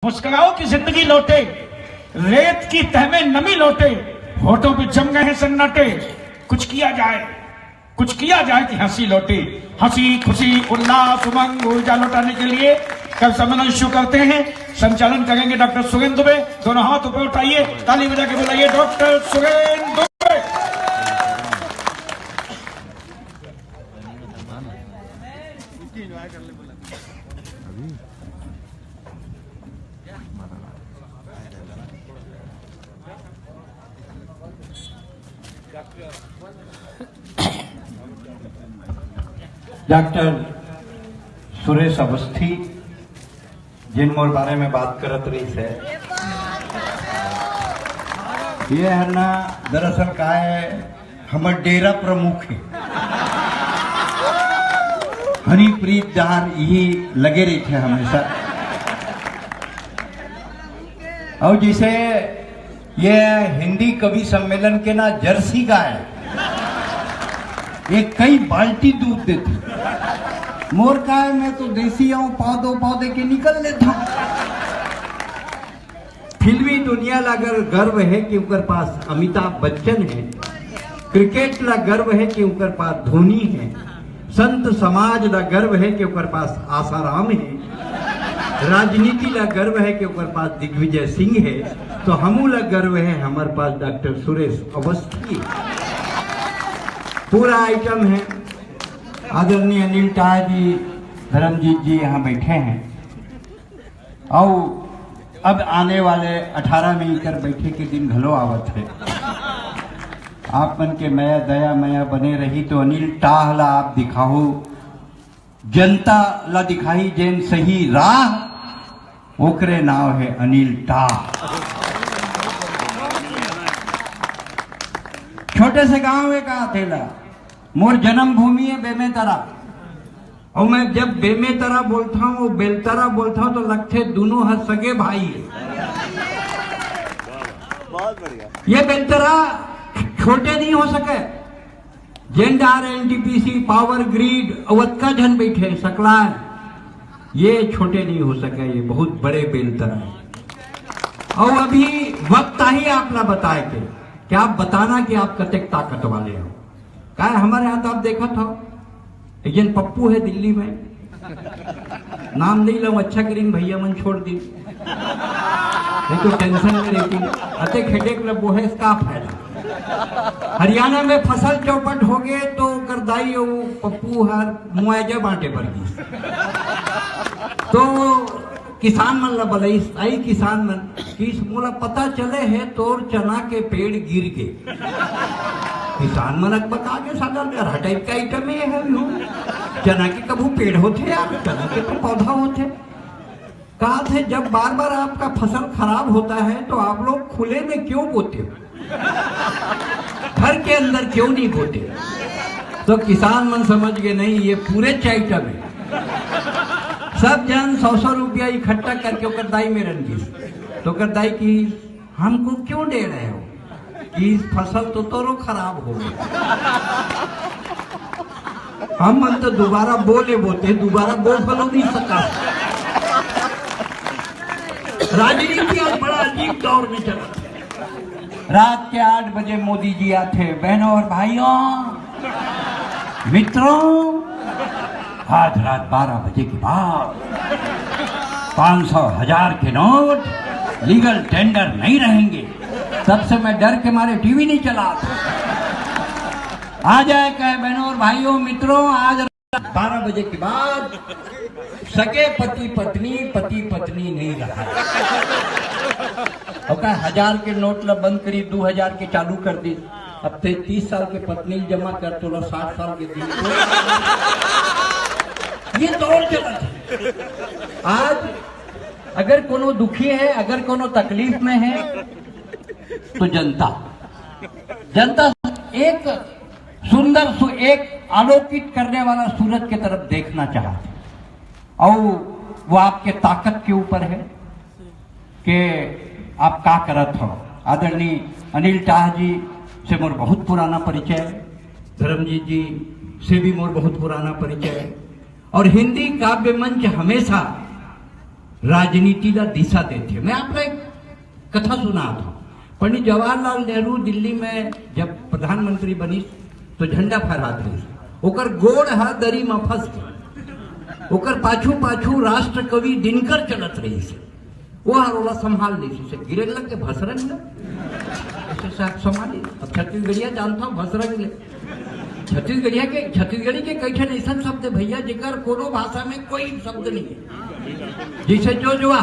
मुस्कुराओ की जिंदगी लौटे, रेत की तह में नमी लौटे, होठों पे जम गए हैं सन्नाटे। कुछ किया जाए कि हंसी लौटे। हंसी खुशी उल्लास उमंग ऊर्जा लौटाने के लिए कल सम्मेलन शुरू करते हैं। संचालन करेंगे डॉक्टर सुरेंद्र दुबे। दोनों हाथ ऊपर उठाइए, ताली बजा के बुलाइए डॉक्टर सुरेंद्र दुबे। डॉक्टर सुरेश अवस्थी जिन मोर बारे में बात करत रही है, ये है ना दरअसल का है हमर डेरा प्रमुख है हरिप्रीत जहां यही लगे रही थे हमेशा। और जैसे ये हिंदी कवि सम्मेलन के ना जर्सी गाय ये कई बाल्टी दूध देते। मोर का है मैं तो देसी आऊं पौधे के निकल लेता हूं। फिल्मी दुनिया ला अगर गर्व है कि उनके पास अमिताभ बच्चन है, क्रिकेट ला गर्व है कि उनके पास धोनी है, संत समाज ला गर्व है कि उनके पास आसाराम है, राजनीति ला गर्व है कि उनके पास दिग्विजय सिंह है, तो हमू ला गर्व है हमारे पास डॉक्टर सुरेश अवस्थी। पूरा आइटम है। आदरणीय अनिल टाह जी, धर्मजीत जी यहाँ बैठे हैं और अब आने वाले 18 मई कर बैठे के दिन घलो आवत है। आप मन के मया दया मया बने रही तो अनिल टाह ला आप दिखाओ, जनता ला दिखाई जेन सही राह, ओकरे नाव है अनिल टाह। छोटे से गांव में कहा थेला मोर जन्म भूमि है बेमेतरा, और मैं जब बेमेतरा बोलता हूँ बेलतरा बोलता हूँ तो लगते दोनों हर सगे भाई है। बहुत बढ़िया। ये बेलतरा छोटे नहीं हो सके। जेंडार एनटीपीसी पावर ग्रिड अवत्का जन बैठे सकला है, ये छोटे नहीं हो सके, ये बहुत बड़े बेलतरा है। और अभी वक्त ही आप ना बताए थे कि आप बताना कि आप कतेक ताकत वाले हो। क्या हमारे यहाँ तो आप देखा था एक जन पप्पू है दिल्ली में, नाम नहीं लो, अच्छा करीन भैया मन छोड़ दी, नहीं तो टेंशन में रहती। अते खेडे क्लब वो है, इसका फायदा। हरियाणा में फसल चौपट हो गए तो करदाई वो पप्पू हर मुआवजा बांटे पर गई, तो किसान मन ला बोले आई किसान मन कि मोला पता चले है तोर चना के पेड़ गिर के। किसान मन बता के सागर हर टाइप का आइटम है चना के कभू पेड़ होते यार, चना के तो पौधा होते। कहा थे जब बार बार आपका फसल खराब होता है तो आप लोग खुले में क्यों बोते हो, घर के अंदर क्यों नहीं बोते? तो किसान मन समझ गए नहीं ये पूरे आइटम है। सब जन 100 रुपया इकट्ठा करके करदाई में रन की, तो करदाई की हमको क्यों दे रहे हो कि फसल तो तोरो खराब हो गई। हम मन तो दोबारा बोले बोते, दोबारा बोल फलो नहीं सका। राजनीति आज बड़ा अजीब दौर में चला। रात के 8 बजे मोदी जी आते, बहनों और भाइयों मित्रों, आज रात 12 बजे के बाद 500 1000 के नोट लीगल टेंडर नहीं रहेंगे। तब से मैं डर के मारे टीवी नहीं चलाता। आ जाए कहे बहनों और भाइयों मित्रों, आज 12 बजे के बाद सगे पति पत्नी नहीं रहा। और कहा 1000 के नोट ला बंद करी, 2000 के चालू कर दी। अब 30 साल के पत्नी जमा कर तो 60 साल के दिन ये दौर चला। आज अगर कोनो दुखी है, अगर कोनो तकलीफ में है तो जनता एक सुंदर एक आलोकित करने वाला सूरज की तरफ देखना चाहते, और वो आपके ताकत के ऊपर है कि आप क्या करत हो। आदरणीय अनिल टाह जी से मोर बहुत पुराना परिचय है, धर्मजीत जी से भी मोर बहुत पुराना परिचय है, और हिंदी काव्य मंच हमेशा राजनीतीला दिशा देते। मैं आपको एक कथा सुना था। पंडित जवाहरलाल नेहरू दिल्ली में जब प्रधानमंत्री बनी तो झंडा फहरात रही, ओकर गोड़ हा दरी में फंस गई, ओकर पाछू पाछू राष्ट्र कवि दिनकर चलत रही से, वो हरोला संभाल ली से, गिरे लग के भसरंग ले ऐसे साथ संभाली। अब छत्तीसगढ़िया जानता हूँ भसरंग ले, छत्तीसगढ़ी के कई ठन ऐसा शब्द है भैया जेकर कोनो भाषा में कोई शब्द नहीं है, जैसे जोजवा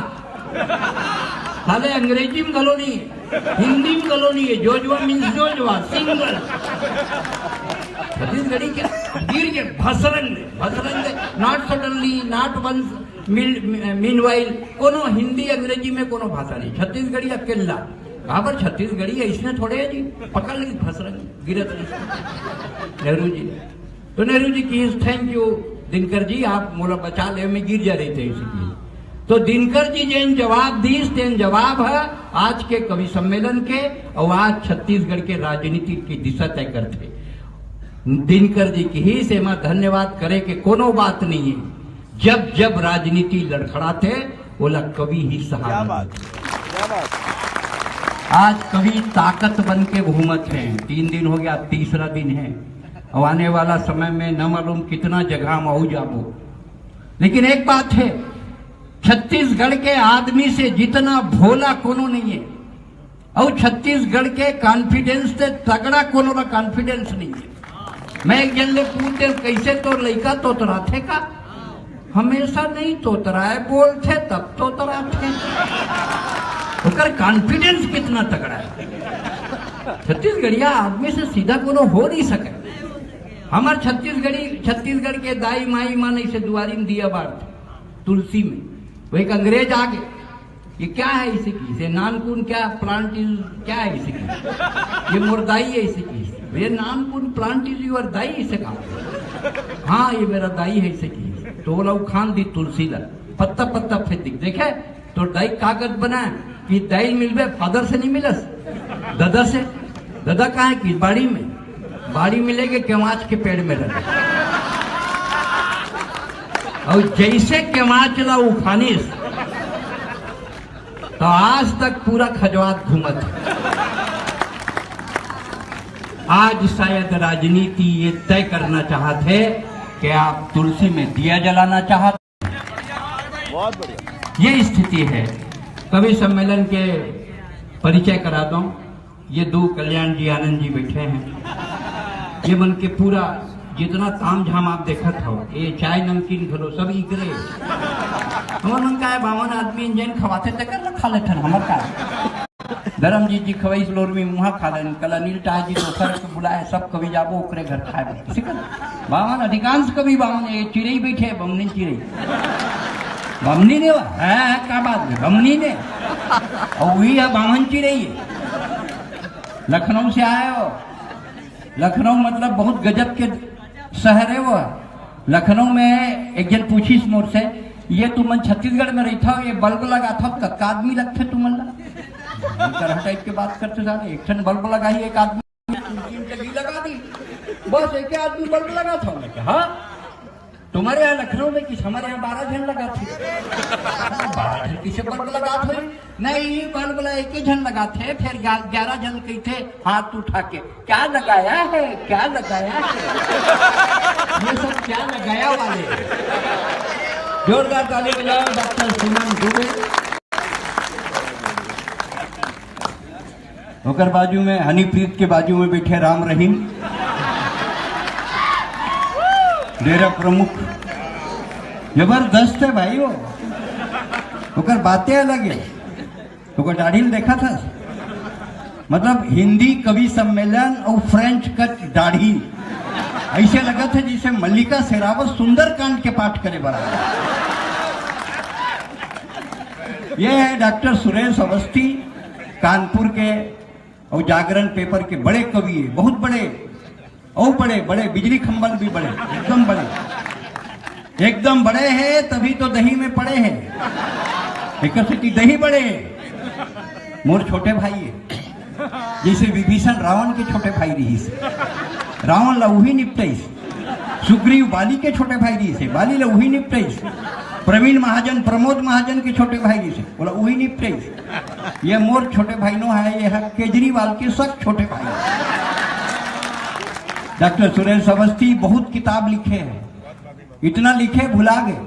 हाले अंग्रेजी में गलो नहीं है, हिंदी में गलो नहीं है, जोजवा मीन्स जोजवा सिंगल। छत्तीसगढ़ी के गिर के भसरंग not suddenly not once meanwhile, कोनो हिंदी अंग्रेजी में कोनो भाषा नहीं, छत्तीसगढ़ी अकेला। पर छत्तीसगढ़ी है इसने थोड़े है जी, पकड़ ली भसरंग गिरत नहीं। नेहरू जी, तो नेहरू जी की थैंक यू दिनकर जी, आप मोला बचा ले, में गिर जा रहे थे इसलिए। तो दिनकर जी जैन जवाब दीस तेन जवाब है आज के कवि सम्मेलन के, और आज छत्तीसगढ़ के राजनीति की दिशा तय करते दिनकर जी की ही से मैं धन्यवाद करे के कोनो बात नहीं है। जब जब राजनीति लड़खड़ाते बोला कवि ही सहारा। आज कवि ताकत बन के घूमत हैं, 3 दिन हो गया, तीसरा दिन है, और आने वाला समय में न मालूम कितना जगह में हो जाबो। लेकिन एक बात है, छत्तीसगढ़ के आदमी से जितना भोला कोनो नहीं है, और छत्तीसगढ़ के कॉन्फिडेंस से तगड़ा कोनो का कॉन्फिडेंस नहीं है। मैं एक जन ले पूछते कैसे तो लड़का तोतराथे का, हमेशा नहीं तोतराए, बोलते तब तोतराथे। उसका कॉन्फिडेंस कितना तगड़ा है। छत्तीसगढ़िया आदमी से सीधा कोनो हो नहीं सके। हमार छत्तीसगढ़ के दाई माई मान ऐसे दुआरी में दिया बांटते तुलसी में, वो एक अंग्रेज आ गए, ये क्या है इसे की से नानकुन क्या प्लांट इज क्या है इसे की, ये मोरदाई है इसे की, ये नानकुन प्लांट इज योर दाई इसे कहा, हाँ ये मेरा दाई है इसे की। तो बोला खान दी तुलसी ला पत्ता पत्ता फेंक दिख देखे तो दाई कागज बनाए कि दाई मिलबे फादर से नहीं मिलस दादा से, दादा कहाँ है कि बाड़ी में, बाड़ी मिलेगे केवाच के पेड़ में लगे, और जैसे केवाच ला उफानिस तो आज तक पूरा खजवात घूमत है। आज शायद राजनीति ये तय करना चाहते कि आप तुलसी में दिया जलाना चाहते, बहुत बढ़िया ये स्थिति है। कवि सम्मेलन के परिचय करा दूं, ये 2 कल्याण जी आनंद जी बैठे हैं, ये मन के पूरा जितना ताम झाम आप देखत हो, ये चाय नमकीन घलो सब इकरे हमर मन का है, बावन आदमी इंजन खवाते तकर खा लेथन, हमर का धर्म जी खवाई लोर में मुहा खा लेन, कल अनिल टाय जी दोसर को बुलाए, सब कवि जाबो ओकरे घर खाए बावन, अधिकांश कवि बावन, ये चिड़ई बैठे बमनी चिड़ई, बमनी ने है क्या बात है, बमनी ने और वही है बावन चिड़ई है। लखनऊ से आए हो, लखनऊ मतलब बहुत गजब के शहर है वो। लखनऊ में एक जन पूछी मोर से, ये तुमन छत्तीसगढ़ में रहता हो, ये बल्ब लगा था कक्का आदमी लगते तुमन ला टाइप के बात करते सारे, एक ठन बल्ब लगा ही एक आदमी लगा दी, बस एक आदमी बल्ब लगा था। हाँ तुम्हारे यहाँ लखनऊ में किस, हमारे यहाँ 12 जन लगा थे, 12 जन किसे बल्ब लगा थे, नहीं बल्ब एक ही जन लगा थे, फिर 11 जन कही थे हाथ उठा के क्या लगाया है, क्या लगाया है, ये सब क्या लगाया वाले। जोरदार ताली बजाओ डॉक्टर सुमन दुबे। होकर बाजू में हनीप्रीत के बाजू में बैठे राम रहीम, डेरा प्रमुख, जबरदस्त है भाई वो, होकर बातें अलग है, तो दाढ़ी देखा था, मतलब हिंदी कवि सम्मेलन और फ्रेंच कट दाढ़ी ऐसे लगा था जैसे मल्लिका शेरावत सुंदरकांड के पाठ करे बराबर। ये है डॉक्टर सुरेश अवस्थी, कानपुर के और जागरण पेपर के बड़े कवि है, बहुत बड़े और बड़े बड़े, बिजली खंबल भी बड़े, एकदम बड़े, एकदम बड़े हैं, तभी तो दही में पड़े हैं, एक दही बड़े हैं। मोर छोटे भाई है, जैसे विभीषण रावण के छोटे भाई रही से, रावण ला वही निपटाइस, सुग्रीव बाली के छोटे भाई रही से, बाली ला वही निपटाइस, प्रवीण महाजन प्रमोद महाजन के छोटे भाई जी से बोला वही निपटे। ये मोर छोटे भाई नो है, ये है केजरीवाल के सब छोटे भाई। डॉक्टर सुरेश अवस्थी बहुत किताब लिखे हैं, इतना लिखे भुला गए।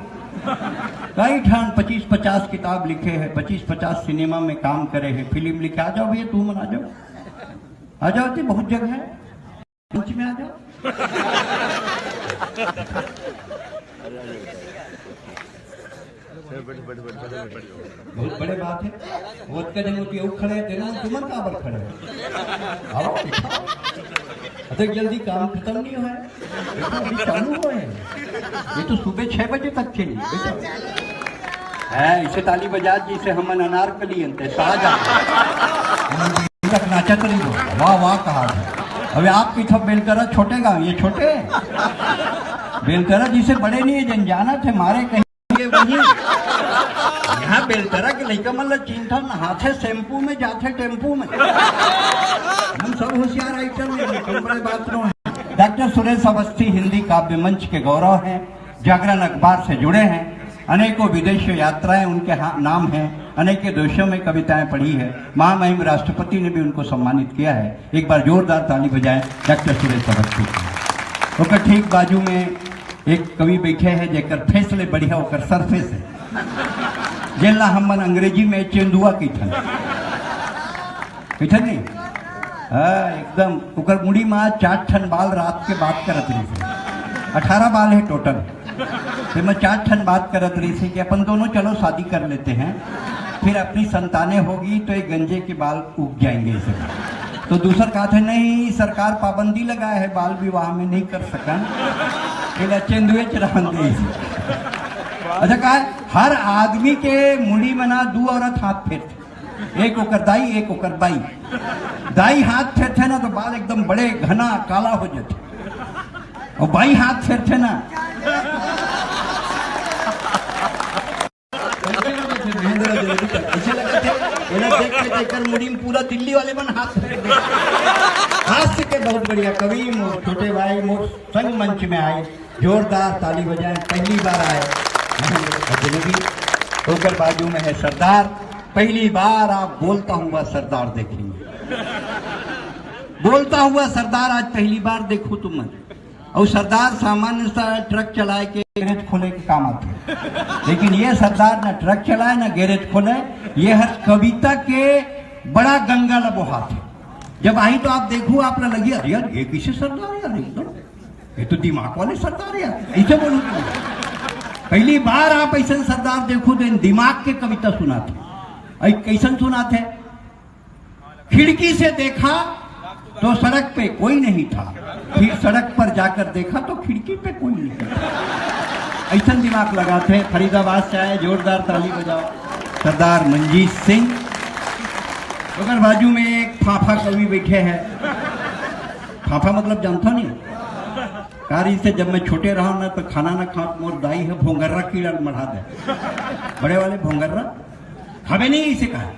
कई ठान 25-50 किताब लिखे हैं, 25-50 सिनेमा में काम करे हैं, फिल्म लिखे। आ जाओ भैया तुम आ जाओ, आ जाओ, बहुत जगह है, मंच में आ जाओ। बहुत बड़े बात है। वोट का जन खड़े तुम काबर खड़े आओ, अधिक जल्दी काम खत्म नहीं हुआ है, अभी चालू हुआ है। ये तो सुबह 6 बजे तक चली है। इसे ताली बजा जिसे हम अनारकली अंते तक नाचा करी दो, वाह वाह कहा। अभी आपकी थप बेलकरा छोटे गाँव, ये छोटे बेलकरा जिसे बड़े नहीं है जन जाना थे मारे कहीं वही। यहाँ बेलतरा के लड़का मतलब चिंता नहाते शैम्पू में जाते टेम्पू में। हम सब होशियार आइटम बड़े बात नो है। डॉक्टर सुरेश अवस्थी हिंदी काव्य मंच के गौरव हैं, जागरण अखबार से जुड़े हैं, अनेकों विदेश यात्राएं उनके नाम हैं, अनेकों देशों में कविताएं पढ़ी है। महामहिम राष्ट्रपति ने भी उनको सम्मानित किया है। एक बार जोरदार ताली बजाएं डॉक्टर सुरेश अवस्थी को। ओकर ठीक बाजू में एक कवि बैठे हैं जेकर फैसले बढ़िया होकर सरफेस है, जेला हमन अंग्रेजी में चेंदुआ की ठन नहीं एकदम उकर मुड़ी माँ 4 ठन बाल रात के बात करत रही थी। 18 बाल है टोटल, तो मैं 4 ठन बात करत रही थी कि अपन दोनों चलो शादी कर लेते हैं, फिर अपनी संतानें होगी तो एक गंजे के बाल उग जाएंगे इसे। तो दूसरा कहा था नहीं सरकार पाबंदी लगाया है, बाल विवाह में नहीं कर सकन, चेंदुए चढ़ान दे। अच्छा कहा हर आदमी के मुड़ी में ना 2 औरत हाथ फेरते, एक ओकर दाई एक ओकर बाई। दाई हाथ फेरते ना तो बाल एकदम बड़े घना काला हो जाते, और बाई हाथ फेरते ना ऐसे लगते देख मुड़ी में पूरा दिल्ली वाले बन हाथ फेर दे। हास्य के बहुत बढ़िया कवि मोर छोटे भाई मोर संग मंच में आए, जोरदार ताली बजाएं, पहली बार आए। होकर बाजू में है सरदार, पहली बार आप बोलता हुआ सरदार देखेंगे। बोलता हुआ सरदार आज पहली बार देखो तुम। और सरदार सामान्य सा ट्रक चलाए के गैरेज खोले के काम आते हैं, लेकिन ये सरदार ना ट्रक चलाए ना गैरेज खोले, ये हर कविता के बड़ा गंगा लबोहा थे। जब आई तो आप देखो आप लगी अरे यार ये किसे सरदार यार, एकदम ये तो दिमाग वाले सरदार यार, ऐसे बोलूँ। पहली बार आप ऐसे सरदार देखो तो दिमाग के कविता सुनाते। कैसन सुनाते? खिड़की से देखा तो सड़क पे कोई नहीं था, फिर सड़क पर जाकर देखा तो खिड़की पे कोई नहीं था। ऐसा दिमाग लगाते। फरीदाबाद से आए, जोरदार ताली बजाओ सरदार मंजीत सिंह। अगर बाजू में एक फाफा कवि बैठे हैं। फाफा मतलब जानता नहीं कारी से जब मैं छोटे रहा ना तो खाना ना खा मोर दाई है भोंगर्रा कीड़ा मढ़ा दे, बड़े वाले भोंगर्रा खावे नहीं इसे कहा,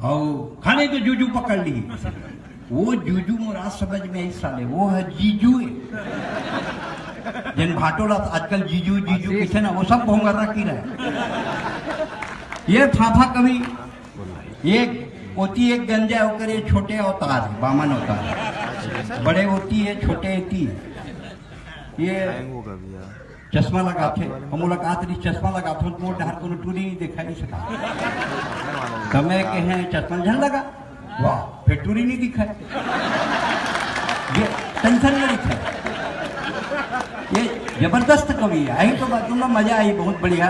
और खाने तो जूजू पकड़ ली। वो जूजू मोरा समझ में आई साले, वो है जीजू। जिन भाटोला आजकल जीजू जीजू किसे ना, वो सब भोंगर्रा कीड़ा है। ये फाफा कवि ये होती एक गंजा होकर ये छोटे अवतार है, बामन अवतार, बड़े होती है छोटे होती है। ये चश्मा लगाते और मुलाकात रही, चश्मा लगाते तो मोर डहर को टूरी नहीं देखा नहीं सका। समय के हैं चश्मा झन लगा, वाह फिर टूरी नहीं दिखा, ये टेंशन नहीं दिखा। ये जबरदस्त कवि है। आई तो बात में मजा आई, बहुत बढ़िया।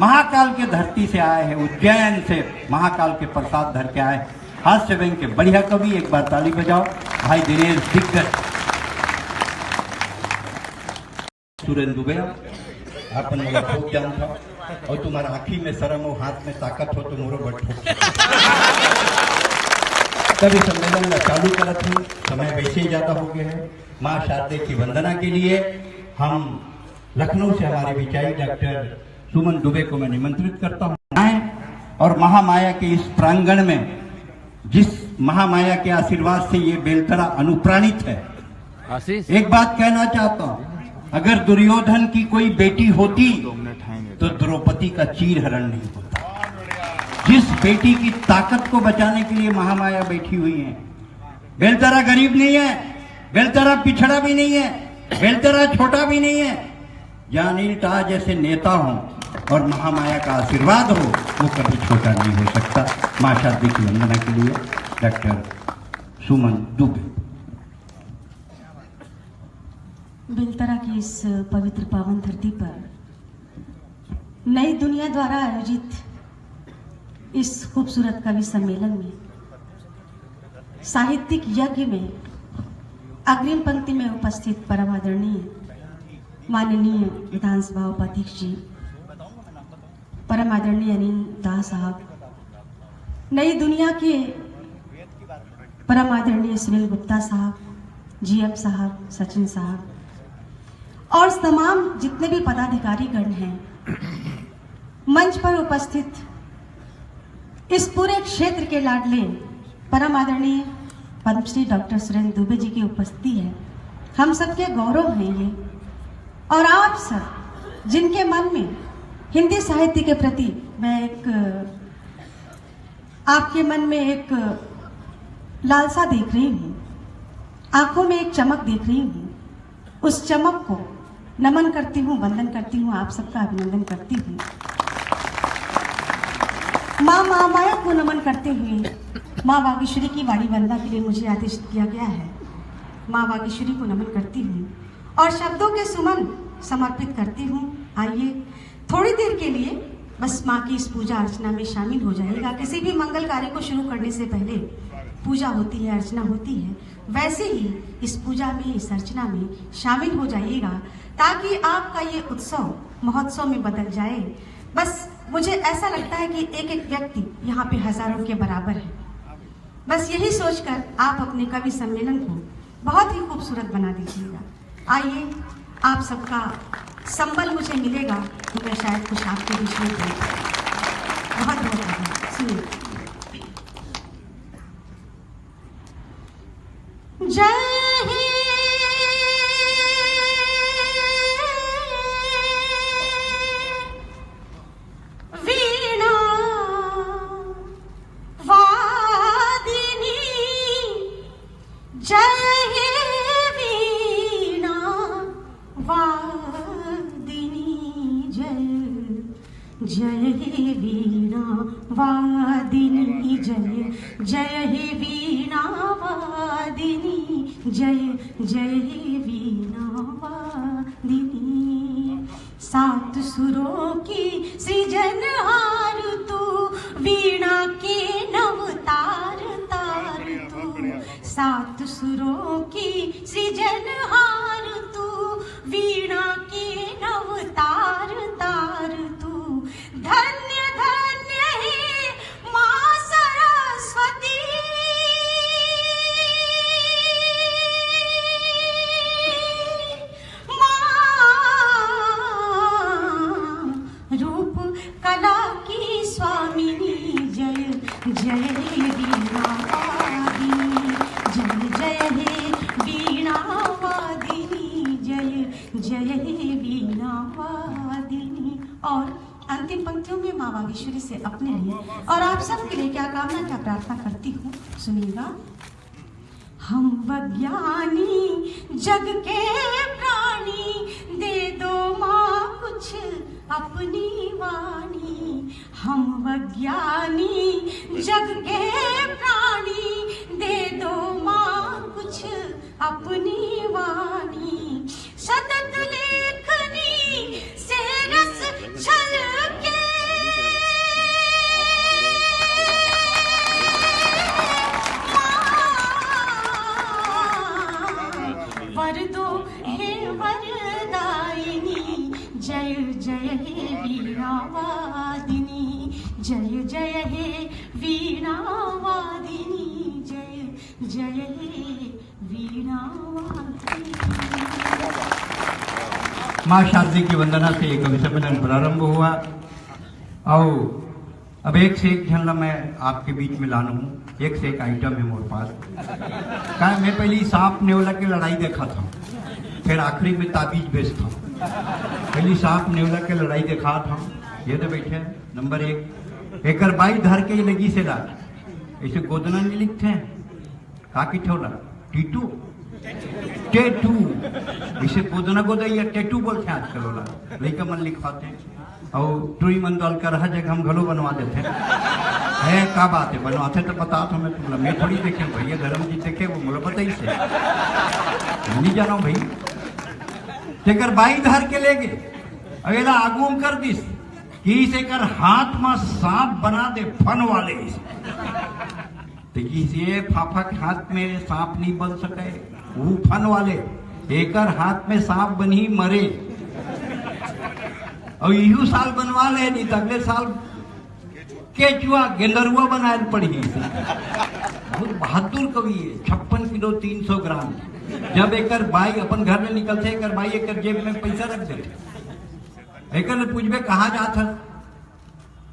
महाकाल के धरती से आए हैं, उज्जैन से महाकाल के प्रसाद धर के आए, हास्य व्यंग के बढ़िया कवि। एक बार ताली बजाओ भाई दिनेश दिग्गज सुरेंद्र दुबे। अपन मोला ठोक जान था, और तुम्हारा आँखी में शर्म हो हाथ में ताकत हो तो मोरो बट ठोक। कभी सम्मेलन का चालू करत हूँ, समय वैसे ही ज्यादा हो गया है। माँ शारदे की वंदना के लिए हम लखनऊ से हमारे विचारी डॉक्टर सुमन दुबे को मैं निमंत्रित करता हूँ, और महामाया के इस प्रांगण में जिस महामाया के आशीर्वाद से ये बेलतरा अनुप्राणित है। एक बात कहना चाहता हूँ, अगर दुर्योधन की कोई बेटी होती तो द्रौपदी का चीरहरण नहीं होता। जिस बेटी की ताकत को बचाने के लिए महामाया बैठी हुई है। बेलतरा गरीब नहीं है, बेलतरा पिछड़ा भी नहीं है, बेलतरा छोटा भी नहीं है। जहां अनिल टाह जैसे नेता हों और महामाया का आशीर्वाद हो, वो कभी छोटा नहीं हो सकता। मां शादी की वंदना के लिए डॉक्टर सुमन दुबे। बेलतरा की इस पवित्र पावन धरती पर नई दुनिया द्वारा आयोजित इस खूबसूरत कवि सम्मेलन में, साहित्यिक यज्ञ में अग्रिम पंक्ति में उपस्थित परम आदरणीय माननीय विधानसभा उपाध्यक्ष जी, परम आदरणीय अनिल टाह साहब, नई दुनिया के परम आदरणीय सुनील गुप्ता साहब, जीएम साहब, सचिन साहब और तमाम जितने भी पदाधिकारी गण हैं, मंच पर उपस्थित इस पूरे क्षेत्र के लाडले परम आदरणीय पद्मश्री डॉक्टर सुरेंद्र दुबे जी की उपस्थिति है। हम सबके गौरव हैं ये, और आप सब जिनके मन में हिंदी साहित्य के प्रति मैं आपके मन में एक लालसा देख रही हूँ, आंखों में एक चमक देख रही हूँ। उस चमक को नमन करती हूँ, वंदन करती हूँ, आप सबका अभिनंदन करती हूँ। माँ महामाया को नमन करते हुए माँ वागीश्वरी की वाणी वंदना के लिए मुझे आदेश किया गया है। माँ वागीश्वरी को नमन करती हूँ और शब्दों के सुमन समर्पित करती हूँ। आइए थोड़ी देर के लिए बस माँ की इस पूजा अर्चना में शामिल हो जाएगा। किसी भी मंगल कार्य को शुरू करने से पहले पूजा होती है, अर्चना होती है, वैसे ही इस पूजा में, इस अर्चना में शामिल हो जाइएगा ताकि आपका ये उत्सव महोत्सव में बदल जाए। बस मुझे ऐसा लगता है कि एक एक व्यक्ति यहाँ पे हजारों के बराबर है। बस यही सोचकर आप अपने कवि सम्मेलन को बहुत ही खूबसूरत बना दीजिएगा। आइए, आप सबका संबल मुझे मिलेगा तो मैं शायद कुछ आपके बीच में बोल पाऊं। बहुत बहुत धन्यवाद। सुनिए। जय ही वीणा वादिनी, जय ही वीणा वादिनी, जय हे वीणा वादिनी, जय हे वीणा वादिनी, जय हे वीणा वादिनी। सात सुरों की सृजनहार तू, वीणा के नव तार तार तू। सात सुरों की सृजनहार तू, वीणा के नव तार तार तू। धन्य धन्य है माँ सरस्वती, माँ रूप कला की स्वामिनी। जय हे वीणा वादिनी, जय हे वीणा वादिनी, जय हे वीणा वादिनी। और अंतिम पंक्तियों में माँ वागीश्वरी से अपने लिए और आप सबके लिए क्या कामना, क्या प्रार्थना करती हूँ, सुनिएगा। हम वैज्ञानी जग के प्राणी, दे दो माँ कुछ अपनी वाणी। हम वैज्ञानी जग के प्राणी, दे दो माँ कुछ अपनी वाणी। सतत लेखनी से रस छलके, वर दो हे वरदायिनी। जय हे वीणा वादिनी, जय हे वीणा वादिनी, जय हे वीणा वादिनी। माँ शारदी की वंदना से एक कवि सम्मेलन प्रारंभ हुआ और अब एक से एक झंडा मैं आपके बीच में लाना हूँ। एक से एक आइटम है मोर पास। कहा मैं पहले सांप नेवला की लड़ाई देखा था, फिर आखिरी में ताबीज बेचता हूँ। पहली सांप नेवला के लड़ाई दिखा था, ये तो बैठे नंबर 1 एकर बाई धर के लगी से ला ऐसे गोदना नहीं लिखते हैं काकी ठोला टीटू टेटू इसे गोदना गोदा या टेटू बोलते हैं आजकल वाला लड़का मन लिखवाते हैं और टूरी मन डाल कर हर जगह हम घलो बनवा देते हैं। है क्या बात है बनवाते तो बता तो मैं थोड़ी देखे भैया धर्म जी देखे वो मुझे पता ही से नहीं जाना भाई तेकर बाई धर के ले गए अगला आगू कर दिस कि इसे कर हाथ में सांप बना दे फन वाले तो किसी फाफा के हाथ में सांप नहीं बन सके वो फन वाले एकर हाथ में सांप बनी मरे और यू साल बनवा ले नहीं तो अगले साल केचुआ गेंदरुआ बनाए पड़ी बहुत बहादुर कवि है 56 किलो 300 ग्राम जब एकर बाई अपन घर में निकलते एकर बाई एकर जेब में पैसा रख देते एकर ने पूछबे कहाँ जात है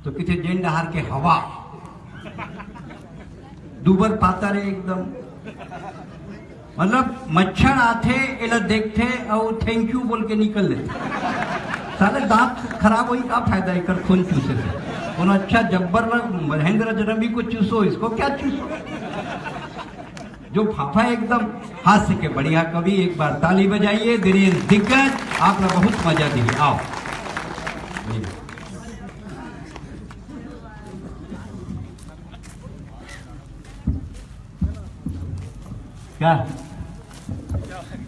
तो किसी जैन डहार के हवा दुबर पाता रे एकदम मतलब मच्छर आते एला देखते और थैंक यू बोल के निकल लेते साले दांत खराब हुई का फायदा एकर खून चूसे से उन्हें अच्छा जब्बर महेंद्र जरमी को चूसो इसको क्या चूसो जो फाफा एकदम हास्य के बढ़िया कवि एक बार ताली बजाइए दिनेश दिग्गज आपने बहुत मजा दी आओ क्या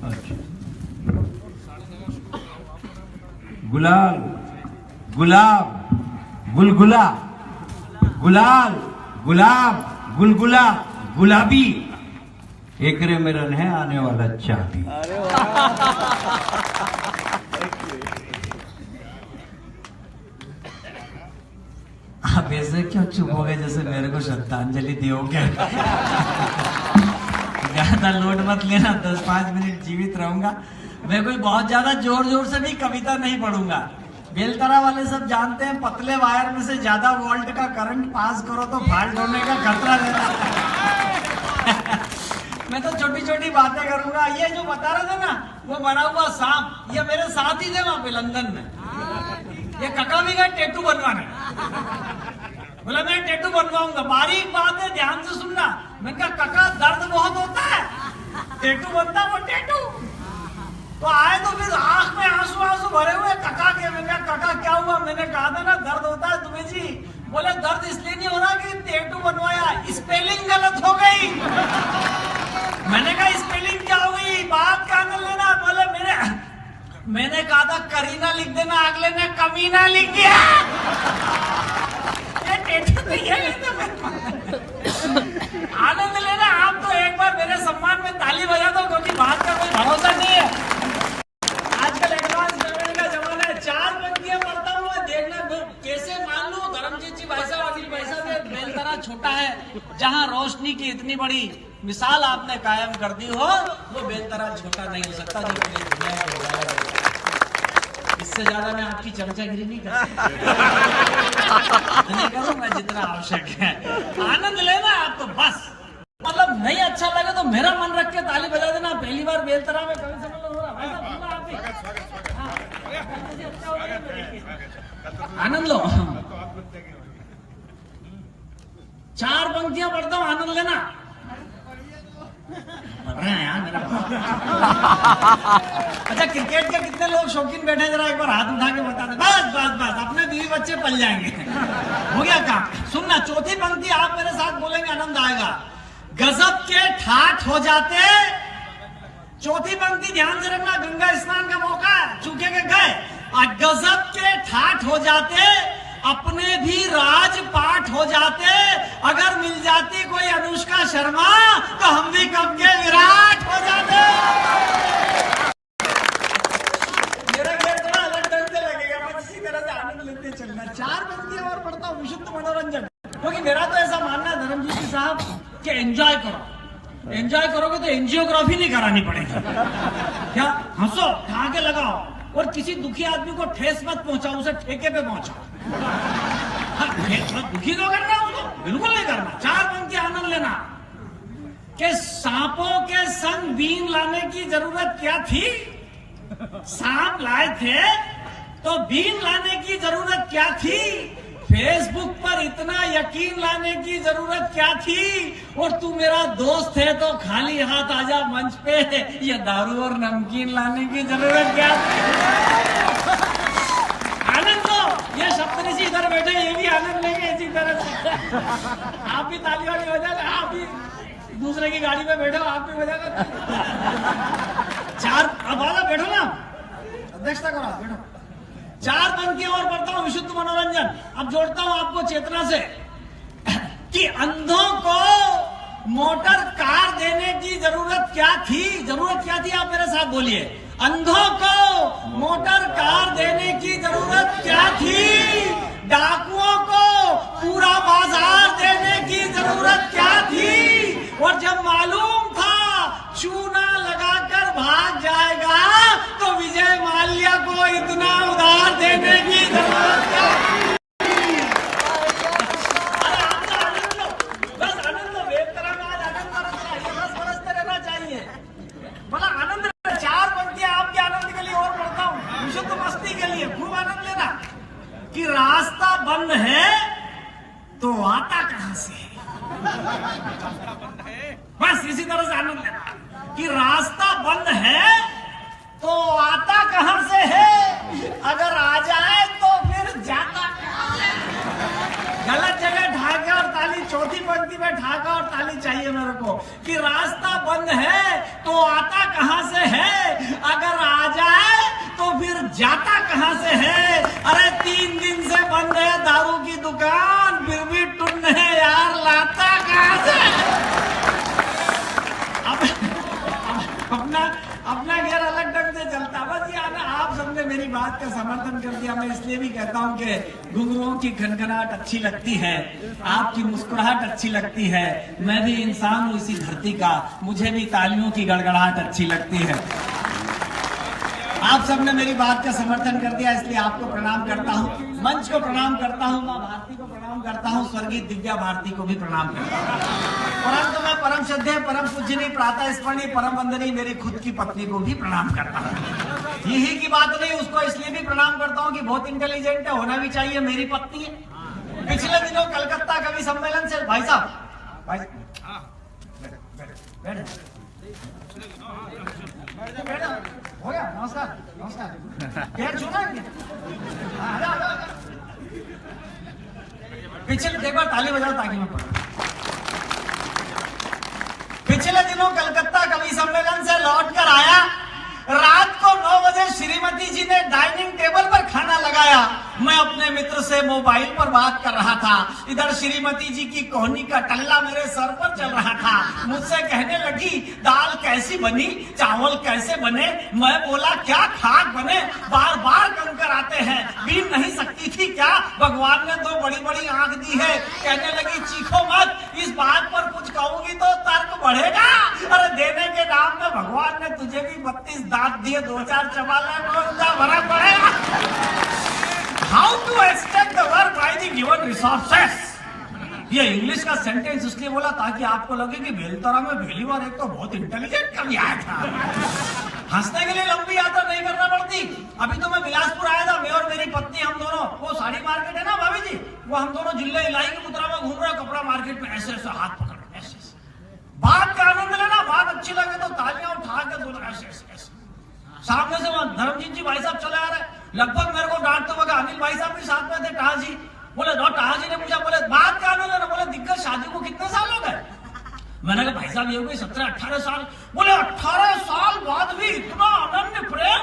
अच्छा गुलाल गुलाब गुलगुला गुलाल गुलाब गुलगुला गुलाबी एकरे में रन है आने वाला चाबी। आप ऐसे क्यों चुप हो गए जैसे मेरे को श्रद्धांजलि दियोगे? ज्यादा लोड मत लेना 10-5 मिनट जीवित रहूंगा मैं कोई बहुत ज्यादा जोर जोर से भी कविता नहीं पढ़ूंगा। बेलतरा वाले सब जानते हैं पतले वायर में से ज्यादा वोल्ट का करंट पास करो तो फाल्ट होने का खतरा रहता है। मैं तो छोटी छोटी बातें करूंगा। ये जो बता रहे थे ना वो बना हुआ सांप ये मेरे साथ ही थे वहां पे लंदन में। ये कका भी गए टैटू बनवाने बोला मैं टैटू बनवाऊंगा। बारीक बात है ध्यान से सुनना। मैंने कहा कका दर्द बहुत होता है टैटू बनता वो टैटू तो आए तो फिर आंख में आंसू आंसू भरे हुए कका के। मैंने कहा कका क्या हुआ? मैंने कहा था ना दर्द होता है तुम्हें जी। बोले दर्द इसलिए नहीं हो रहा कि टैटू बनवाया स्पेलिंग गलत हो गई। मैंने कहा स्पेलिंग क्या हो गई? बात का न लेना। बोले मैंने कहा था करीना लिख देना अगले ने कमीना लिख दिया। आनंद लेना आप तो एक बार मेरे सम्मान में ताली बजा दो क्योंकि बात का कोई भरोसा नहीं है। आजकल एडवांस लेवल का जमाना है। 4 पंक्तियां पढ़ता हूँ देखना कैसे मान लो धर्मजीत जी भाई साहब अनिल भाई साहब बेलतरा छोटा है जहाँ रोशनी की इतनी बड़ी मिसाल आपने कायम कर दी हो वो बेलतरा छोटा नहीं हो सकता। जो इससे ज्यादा मैं आपकी चर्चागिरी नहीं करूंगा जितना आवश्यक है। आनंद लेना आप तो बस मतलब नहीं अच्छा लगे तो मेरा मन रख के ताली बजा देना। पहली बार बेलतरा में कभी सम्मेलन हो रहा आनंद लो। 4 पंक्तियां पढ़ता हूँ आनंद लेना। अच्छा क्रिकेट के कितने लोग शौकीन बैठे जरा एक बार हाथ उठा के बता दे। बस बस बस अपने बीवी बच्चे पल जाएंगे। हो गया काम। सुनना चौथी पंक्ति आप मेरे साथ बोलेंगे आनंद आएगा। गजब के ठाठ हो जाते। चौथी पंक्ति ध्यान से रखना गंगा स्नान का मौका है चूके के गए और गजब के ठाठ हो जाते अपने भी राजपाट हो जाते। अगर मिल जाती कोई अनुष्का शर्मा तो हम भी कब के विराट हो जाते। मेरा घर थोड़ा अलग ढंग से लगेगा बस इसी तरह से आनंद लेते चलना। 4 पंक्तियां और पढ़ता हूँ विशुद्ध मनोरंजन क्योंकि मेरा तो ऐसा मानना है धर्मजीत जी साहब कि एंजॉय करो। एंजॉय करोगे तो एंजियोग्राफी नहीं करानी पड़ेगी। क्या हंसो ठहाके लगाओ और किसी दुखी आदमी को ठेस मत पहुंचाओ उसे ठेके पे पहुंचाओ। दुखी तो करना उसको बिल्कुल नहीं करना। 4 पंक्ति आनंद लेना कि सांपों के संग बीन लाने की जरूरत क्या थी? सांप लाए थे तो बीन लाने की जरूरत क्या थी? फेसबुक पर इतना यकीन लाने की जरूरत क्या थी? और तू मेरा दोस्त है तो खाली हाथ आजा मंच पे, ये दारू और नमकीन लाने की जरूरत क्या थी? आनंद लो, ये सप्तऋषि इधर बैठे, ये भी आनंद लेंगे इसी तरह से। आप भी ताली वाली बजा लो, आप भी दूसरे की गाड़ी में बैठो, आप भी बजा लो। चार अब बैठो ना, अध्यक्षता करो, बैठो। 4 पंक्ति और पढ़ता हूं, विशुद्ध मनोरंजन। अब जोड़ता हूं आपको चेतना से कि अंधों को मोटर कार देने की जरूरत क्या थी? जरूरत क्या थी? आप मेरे साथ बोलिए। अंधों को मोटर कार देने की जरूरत क्या थी? डाकुओं को पूरा बाजार देने की जरूरत क्या थी? और जब मालूम था चूना लगाकर भाग जाएगा तो विजय माल्या को इतना उधार देने की जरूरत क्या थी? अरे आप तो आनंद लो, बस आनंद लो, एक तरह में आज आनंद बरसते रहना चाहिए। बोला आनंद, 4 पंक्तियां आपके आनंद के लिए और पढ़ता हूं, विशुद्ध मस्ती के लिए, खूब आनंद लेना। कि रास्ता बंद है तो आता कहां से है? बस इसी तरह से आनंद लेना कि रास्ता बंद है तो आता कहां से है? अगर आ जाए तो फिर जाता कहां से? गलत जगह ढाका और ताली, चौथी पंक्ति में ढाका और ताली चाहिए मेरे को। कि रास्ता बंद है तो आता कहां से है? अगर आ जाए तो फिर जाता कहां से है? अरे 3 दिन से बंद है दारू की दुकान, फिर भी टुन है यार, लाता कहां से? अपना घेर अलग ढंग से चलता। बस ये आना, आप सबने मेरी बात का समर्थन कर दिया। मैं इसलिए भी कहता हूं कि घुंघरुओं की खनखनाहट अच्छी लगती है, आपकी मुस्कुराहट अच्छी लगती है। मैं भी इंसान हूं इसी धरती का, मुझे भी तालियों की गड़गड़ाहट अच्छी लगती है। आप सबने मेरी बात का समर्थन कर दिया, इसलिए आपको प्रणाम करता हूं, मंच को प्रणाम करता हूं, मां भारती को प्रणाम करता हूं, स्वर्गीय दिव्या भारती को भी प्रणाम करता हूं। परंतु मैं परम श्रद्धेय, परम पूजनीय, प्रातः स्मरणीय, परम वंदनीय मेरी खुद की पत्नी को भी प्रणाम करता हूं। यही की बात नहीं, उसको इसलिए भी प्रणाम करता हूं कि बहुत इंटेलिजेंट है, होना भी चाहिए, मेरी पत्नी है। पिछले दिनों कलकत्ता कवि सम्मेलन से भाई साहब हो गया, नमस्कार नमस्कार, पैर छूना है क्या? पिछले एक बार ताली बजाओ ताकि मैं पढ़ूं। पिछले दिनों कलकत्ता कवि सम्मेलन से लौटकर आया, रात को 9 बजे श्रीमती जी ने डाइनिंग टेबल पर खाना लगाया। मैं अपने मित्र से मोबाइल पर बात कर रहा था, इधर श्रीमती जी की कोहनी का टल्ला मेरे सर पर चल रहा था। मुझसे कहने लगी, दाल कैसी बनी, चावल कैसे बने? मैं बोला, क्या खाक बने, बार बार कंकर आते हैं, बीन नहीं सकती थी क्या? भगवान ने 2 बड़ी बड़ी आंख दी है। कहने लगी, चीखो मत, इस बात पर कुछ कहूंगी तो तर्क बढ़ेगा। अरे देने के नाम में भगवान ने तुझे भी 32 दांत दिए, 2-4 चबाले भरा पड़ेगा। How to extend the work by the given resources. ये इंग्लिश का सेंटेंस इसलिए बोला ताकि आपको लगे कि बेलतरा में पहली बार एक तो बहुत इंटेलिजेंट कवि आया था। हंसने के लिए लंबी यात्रा नहीं करना पड़ती। अभी तो मैं बिलासपुर आया था, मैं और मेरी पत्नी, हम दोनों, वो साड़ी मार्केट है ना भाभी जी, वो हम दोनों जिले इलाई के मुद्रा में घूम रहे, कपड़ा मार्केट में ऐसे ऐसे हाथ पकड़, ऐसे ऐसे बात का आनंद लेना, बात अच्छी लगे तो तालियां उठा के दोनों ऐसे ऐसे। सामने से वहां धर्मजीत जी भाई साहब चले आ रहे, लगभग मेरे को डांटते वक्त अनिल भाई साहब भी साथ में थे, टाहा जी। बोले टाहा जी ने पूछा, बोले बात का आनंद लेना, बोले दिग्गज शादी को कितने साल हो गए? मैंने कहा भाई साहब ये हो गई 17-18 साल। बोले 18 साल बाद भी इतना अनन्य प्रेम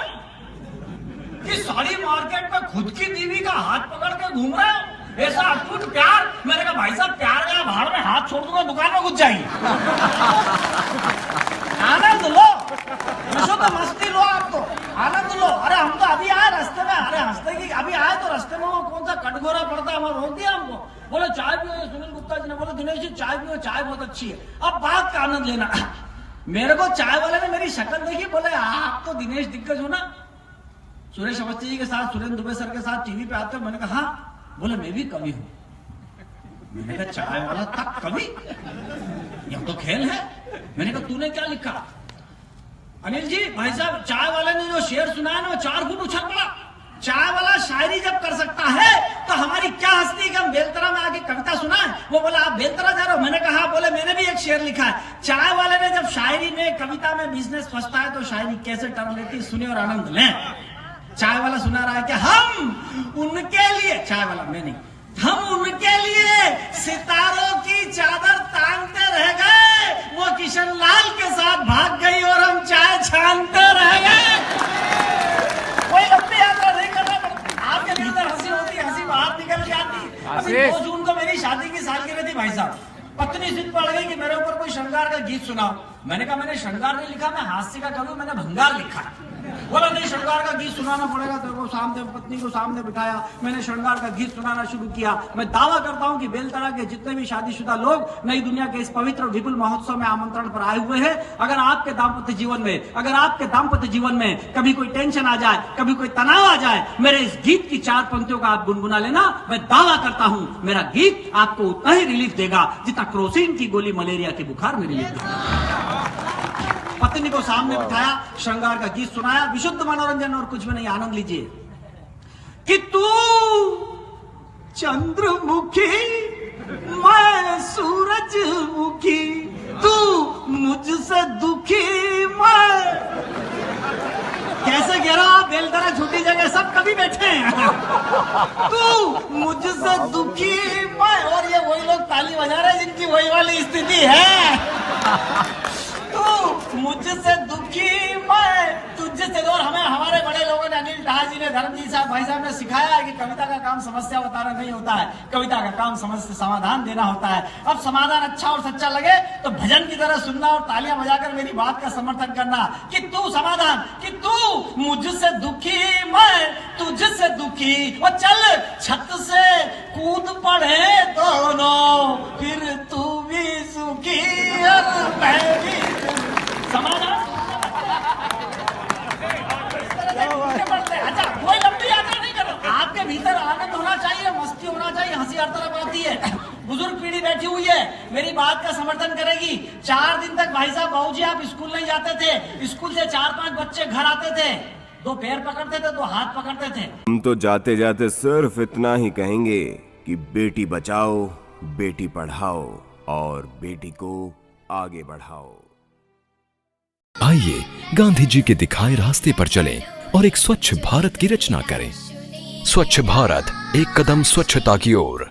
कि साड़ी मार्केट में खुद की बीवी का हाथ पकड़ के घूम रहे हो, ऐसा अटूट प्यार। मैंने कहा भाई साहब प्यार गया भाड़ में, हाथ छोड़ दूंगा दुकान में घुस जाएंगे। आनंद लो, विशुद्ध मस्ती लो, आप तो आनंद लो। अरे हम तो अभी आए रास्ते में, अरे हंसते की अभी आए तो रास्ते में वो कौन सा कटघोरा पड़ता है, वहां रोक दिया हमको। बोले चाय पियो, सुनील गुप्ता जी ने बोले दिनेश जी चाय पियो, चाय बहुत अच्छी है। अब बात का आनंद लेना। मेरे को चाय वाले ने मेरी शक्ल देखी, बोले आप तो दिनेश दिग्गज हो ना, सुरेश अवस्थी जी के साथ, सुरेंद्र दुबे सर के साथ टीवी पे आते हो। मैंने कहा हाँ। बोले मैं भी कवि हूं। मैंने कहा चाय वाला तक कवि, यह तो खेल है। मैंने कहा तूने क्या लिखा? अनिल जी, भाई साहब चाय वाले ने जो शेर सुनाया ना, वो 4 फुट उछल पड़ा। चाय वाला शायरी जब कर सकता है तो हमारी क्या हस्ती कि हम बेलतरा में आके कविता सुनाए। वो बोला आप बेलतरा जा रहे हो, मैंने कहा बोले मैंने भी एक शेर लिखा है। चाय वाले ने जब शायरी में कविता में बिजनेस फंसता है तो शायरी कैसे टर्न लेती, सुने और आनंद लें। चाय वाला सुना रहा है कि हम उनके लिए, चाय वाला मैं नहीं, हम उनके लिए सितारों की चादर तानते रह गए, वो किशन लाल के साथ भाग गई और हम चाय छानते रह गए। कोई लंबी यात्रा नहीं करना पड़ती, आपके भीतर हंसी होती, हंसी बाहर निकल जाती। अभी 2 जून को मेरी शादी की सालगिरह थी भाई साहब। पत्नी जिद पड़ गई कि मेरे ऊपर कोई श्रृंगार का गीत सुनाओ। मैंने कहा मैंने श्रृंगार नहीं लिखा, मैं हास्य का कवि, मैंने भंगार लिखा। बोला नहीं, श्रृंगार का गीत सुनाना पड़ेगा। तेरे को सामने, पत्नी को सामने बिठाया, मैंने श्रृंगार का गीत सुनाना शुरू किया। मैं दावा करता हूं कि बेलतरा के जितने भी शादीशुदा लोग नई दुनिया के इस पवित्र और विपुल महोत्सव में आमंत्रण पर आए हुए हैं, अगर आपके दाम्पत्य जीवन में कभी कोई टेंशन आ जाए, कभी कोई तनाव आ जाए, मेरे इस गीत की 4 पंक्तियों का आप गुनगुना लेना। मैं दावा करता हूं मेरा गीत आपको उतना ही रिलीफ देगा जितना क्रोसिन की गोली मलेरिया के बुखार में रिलीफ देगा। पत्नी को सामने बिठाया, श्रृंगार का गीत सुनाया, विशुद्ध मनोरंजन और कुछ भी नहीं, आनंद लीजिए। कि तू चंद्रमुखी, मैं सूरजमुखी, तू मुझसे दुखी, मैं कैसे कह रहा, बेलतरा छोटी जगह सब कभी बैठे हैं। तू मुझसे दुखी मैं, और ये वही लोग ताली बजा रहे हैं जिनकी वही वाली स्थिति है। तू मुझसे दुखी मैं तुझसे, और हमें हमारे बड़े लोगों ने, अनिल ठाह जी ने, धर्मजी साहब, भाई साहब ने सिखाया है कि कविता का काम समस्या बताना नहीं होता है, कविता का काम समस्या समाधान देना होता है। अब समाधान अच्छा और सच्चा लगे तो भजन की तरह सुनना और तालियां बजाकर मेरी बात का समर्थन करना कि तू समाधान, कि तू मुझसे दुखी मैं तुझसे दुखी, और चल छत से कूद पड़े दोनों, फिर तू भी सुखी और मैं भी समाधान। अच्छा, कोई लंबी यात्रा नहीं करो, आपके भीतर आनंद होना चाहिए, मस्ती होना चाहिए, हंसी हर तरफ आती है। बुजुर्ग पीढ़ी बैठी हुई है, मेरी बात का समर्थन करेगी। 4 दिन तक भाई साहब, बाबूजी आप स्कूल नहीं जाते थे, स्कूल से 4-5 बच्चे घर आते थे, 2 पैर पकड़ते थे, 2 हाथ पकड़ते थे। हम तो जाते जाते सिर्फ इतना ही कहेंगे कि बेटी बचाओ, बेटी पढ़ाओ और बेटी को आगे बढ़ाओ। आइए गांधी जी के दिखाए रास्ते पर चलें और एक स्वच्छ भारत की रचना करें। स्वच्छ भारत, एक कदम स्वच्छता की ओर।